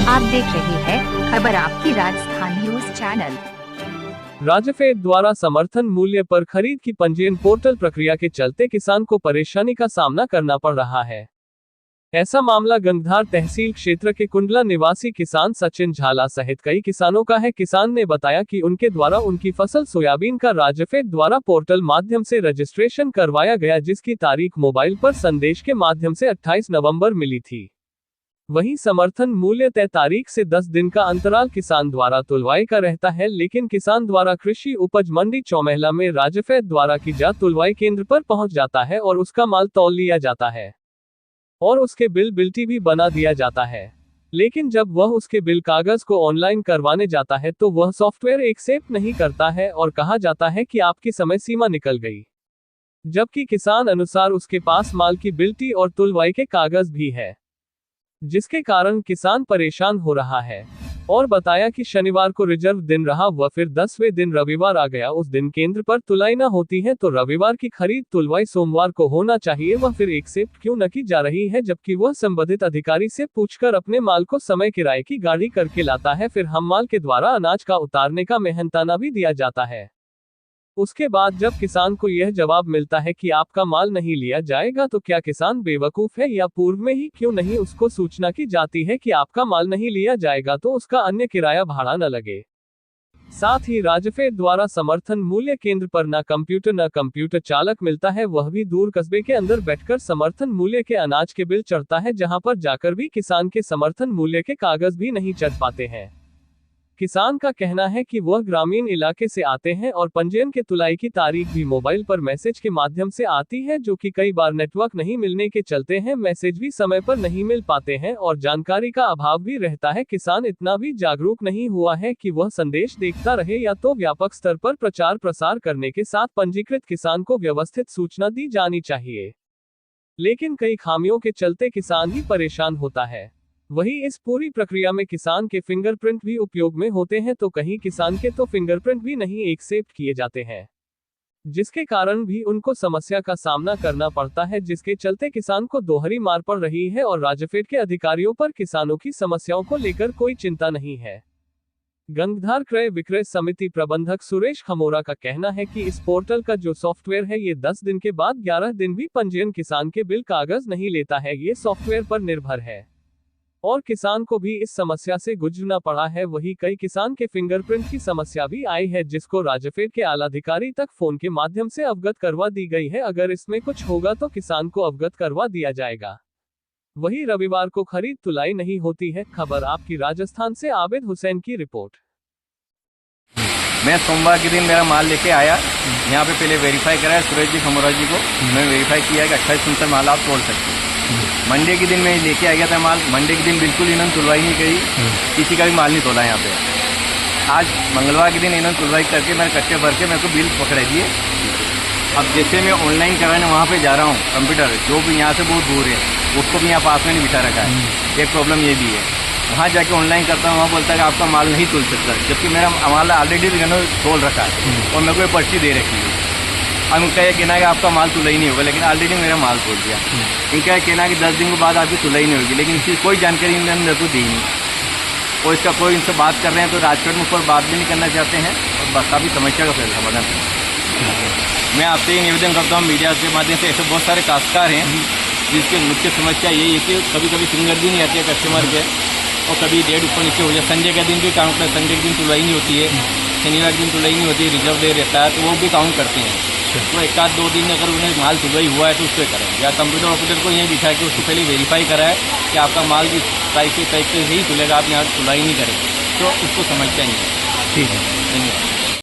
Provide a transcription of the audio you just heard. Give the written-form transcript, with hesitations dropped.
आप देख रहे हैं खबर आपकी राजस्थान न्यूज चैनल। राजफेड द्वारा समर्थन मूल्य पर खरीद की पंजीयन पोर्टल प्रक्रिया के चलते किसान को परेशानी का सामना करना पड़ रहा है। ऐसा मामला गंगधार तहसील क्षेत्र के कुंडला निवासी किसान सचिन झाला सहित कई किसानों का है। किसान ने बताया कि उनके द्वारा उनकी फसल सोयाबीन का राजफेड द्वारा पोर्टल माध्यम से रजिस्ट्रेशन करवाया गया, जिसकी तारीख मोबाइल पर संदेश के माध्यम से 28 नवंबर मिली थी। वहीं समर्थन मूल्य तय तारीख से 10 दिन का अंतराल किसान द्वारा तुलवाई का रहता है, लेकिन किसान द्वारा कृषि उपज मंडी चौमहला में राजफेड द्वारा की जा तुलवाई केंद्र पर पहुंच जाता है और उसका माल तौल लिया जाता है और उसके बिल्टी भी बना दिया जाता है। लेकिन जब वह उसके बिल कागज को ऑनलाइन करवाने जाता है तो वह सॉफ्टवेयर एक्सेप्ट नहीं करता है और कहा जाता है कि आपकी समय सीमा निकल गई, जबकि किसान अनुसार उसके पास माल की बिल्टी और तुलवाई के कागज भी है, जिसके कारण किसान परेशान हो रहा है। और बताया कि शनिवार को रिजर्व दिन रहा व फिर 10वें दिन रविवार आ गया। उस दिन केंद्र पर तुलाई न होती है तो रविवार की खरीद तुलवाई सोमवार को होना चाहिए, वह फिर एक्सेप्ट क्यों न की जा रही है, जबकि वह संबंधित अधिकारी से पूछकर अपने माल को समय किराए की गाड़ी करके लाता है। फिर हम माल के द्वारा अनाज का उतारने का मेहनताना भी दिया जाता है। उसके बाद जब किसान को यह जवाब मिलता है कि आपका माल नहीं लिया जाएगा, तो क्या किसान बेवकूफ है या पूर्व में ही क्यों नहीं उसको सूचना की जाती है कि आपका माल नहीं लिया जाएगा तो उसका अन्य किराया भाड़ा न लगे। साथ ही राजफेड द्वारा समर्थन मूल्य केंद्र पर न कंप्यूटर चालक मिलता है, वह भी दूर कस्बे के अंदर बैठकर समर्थन मूल्य के अनाज के बिल चढ़ता है, जहां पर जाकर भी किसान के समर्थन मूल्य के कागज भी नहीं चढ़ पाते हैं। किसान का कहना है कि वह ग्रामीण इलाके से आते हैं और पंजीयन के तुलाई की तारीख भी मोबाइल पर मैसेज के माध्यम से आती है, जो कि कई बार नेटवर्क नहीं मिलने के चलते हैं मैसेज भी समय पर नहीं मिल पाते हैं और जानकारी का अभाव भी रहता है। किसान इतना भी जागरूक नहीं हुआ है कि वह संदेश देखता रहे, या तो व्यापक स्तर पर प्रचार प्रसार करने के साथ पंजीकृत किसान को व्यवस्थित सूचना दी जानी चाहिए, लेकिन कई खामियों के चलते किसान ही परेशान होता है। वहीं इस पूरी प्रक्रिया में किसान के फिंगरप्रिंट भी उपयोग में होते हैं, तो कहीं किसान के तो फिंगरप्रिंट भी नहीं एक्सेप्ट किए जाते हैं, जिसके कारण भी उनको समस्या का सामना करना पड़ता है, जिसके चलते किसान को दोहरी मार पड़ रही है और राजफेड के अधिकारियों पर किसानों की समस्याओं को लेकर कोई चिंता नहीं है। गंगधार क्रय विक्रय समिति प्रबंधक सुरेश खमोरा का कहना है कि इस पोर्टल का जो सॉफ्टवेयर है ये 10 दिन के बाद 11 दिन भी पंजीयन किसान के बिल कागज नहीं लेता है, ये सॉफ्टवेयर पर निर्भर है और किसान को भी इस समस्या से गुजरना पड़ा है। वही कई किसान के फिंगरप्रिंट की समस्या भी आई है, जिसको राजफेड के आलाधिकारी तक फोन के माध्यम से अवगत करवा दी गई है। अगर इसमें कुछ होगा तो किसान को अवगत करवा दिया जाएगा। वही रविवार को खरीद तुलाई नहीं होती है। खबर आपकी राजस्थान से आबिद हुसैन की रिपोर्ट। मैं सोमवार के दिन मेरा माल लेके आया, यहाँ पे पहले वेरीफाई कराया सुरेश जी खमोरा जी को, मैं वेरीफाई किया कि 28 क्विंटल माल आप तोड़ सकते हैं। मंडे के दिन मैं लेके आ गया था माल, मंडे के दिन बिल्कुल इन्होंने तुलवाई नहीं करी, किसी का भी माल नहीं तोला यहाँ पे। आज मंगलवार के दिन इन्होंने तुलवाई करके मेरे कट्टे भर के मेरे को बिल पकड़ा दिए। अब जैसे मैं ऑनलाइन कराने वहाँ पे जा रहा हूँ, कंप्यूटर जो भी यहाँ से बहुत दूर है उसको भी यहाँ पास में नहीं बिठा रखा है। एक प्रॉब्लम ये भी है, वहाँ जाके ऑनलाइन करता हूँ, वहाँ बोलता है कि आपका माल नहीं तुल सकता, जबकि मेरा माल ऑलरेडी इन्होंने तोल रखा है और मेरे को ये पर्ची दे रखी है। अब उनका यह कहना है कि आपका माल तुलाई नहीं होगा, लेकिन ऑलरेडी मेरा माल तोल दिया। इनका यह कहना है कि 10 दिन के बाद आपकी तुलाई नहीं होगी, लेकिन इसकी कोई जानकारी इन्होंने मेरे को दी नहीं और इसका कोई इनसे बात कर रहे हैं तो राजफेड में ऊपर बात भी नहीं करना चाहते हैं और बस काफ़ी समस्या का फिर समाधान है। मैं आपसे ये निवेदन करता हूँ मीडिया के माध्यम से, ऐसे बहुत सारे काश्तकार हैं जिसकी मुख्य समस्या यही है कि कभी कभी फिंगर भी नहीं आती है कस्टमर के और कभी डेट ऊपर नीचे हो जाए। संडे के दिन भी काउंट कर, संडे के दिन तुलाई नहीं होती है, शनिवार के दिन तुलाई नहीं होती है, रिजर्व डे रहता है तो वो भी काउंट करते हैं। तो एक आध 2 दिन अगर उन्हें माल तुलाई हुआ है तो उसको करें, या कंप्यूटर ऑपरेटर को यही बिठा के उसको पहले वेरीफाई कराए कि आपका माल भी तारीख से ही तुलेगा, आप यहाँ तुलाई नहीं करें तो उसको समझते नहीं। ठीक है, धन्यवाद।